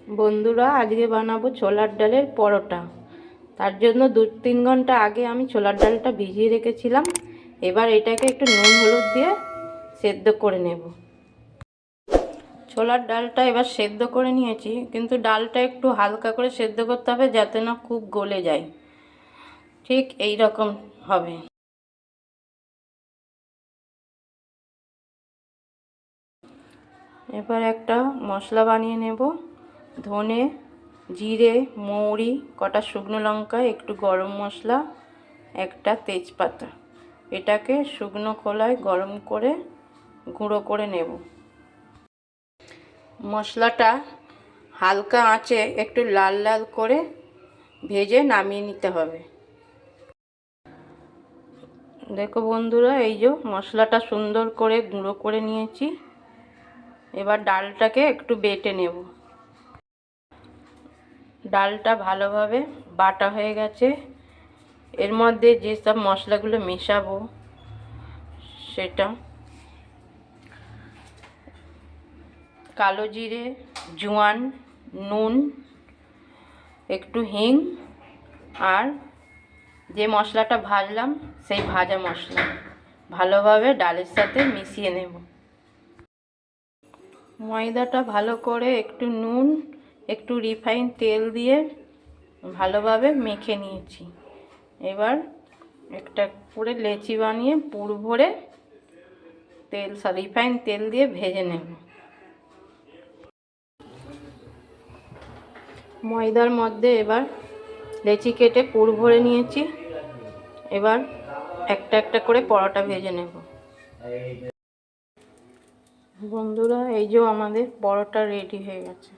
বন্ধুরা, আজকে বানাবো ছোলার ডালের পরোটা। তার জন্য 2-3 ঘন্টা আগে আমি ছোলার ডালটা ভিজিয়ে রেখেছিলাম। এবার এটাকে একটু নুন হলুদ দিয়ে সেদ্ধ করে নেব। ছোলার ডালটা এবার সেদ্ধ করে নিয়েছি, কিন্তু ডালটা একটু হালকা করে সেদ্ধ করতে হবে যাতে না খুব গলে যায়। ঠিক এই রকম হবে। এবার একটা মশলা বানিয়ে নেব। ধনে, জিরে, মৌরি, কটা শুকনো লঙ্কা, একটু গরম মশলা, একটা তেজপাতা। এটাকে শুকনো খোলায় গরম করে গুঁড়ো করে নেব। মশলাটা হালকা আঁচে একটু লাল লাল করে ভেজে নামিয়ে নিতে হবে। দেখো বন্ধুরা, এই যে মশলাটা সুন্দর করে গুঁড়ো করে নিয়েছি। এবার ডালটাকে একটু বেটে নেব। ডালটা ভালোভাবে বাটা হয়ে গেছে। এর মধ্যে যেসব মশলাগুলো মেশাবো সেটা কালো জিরে, জোয়ান, নুন, একটু হিং, আর যে মশলাটা ভাজলাম সেই ভাজা মশলা ভালোভাবে ডালের সাথে মিশিয়ে নেব। ময়দাটা ভালো করে একটু নুন, একটু রিফাইন তেল দিয়ে ভালোভাবে মেখে নিয়েছি। এবার একটা করে লেচি বানিয়ে পুর ভরে রিফাইন তেল দিয়ে ভেজে নেব। ময়দার মধ্যে এবার লেচি কেটে পুর ভরে নিয়েছি। এবার একটা একটা করে পরোটা ভেজে নেব। বন্ধুরা, এই যে আমাদের পরোটা রেডি হয়ে গেছে।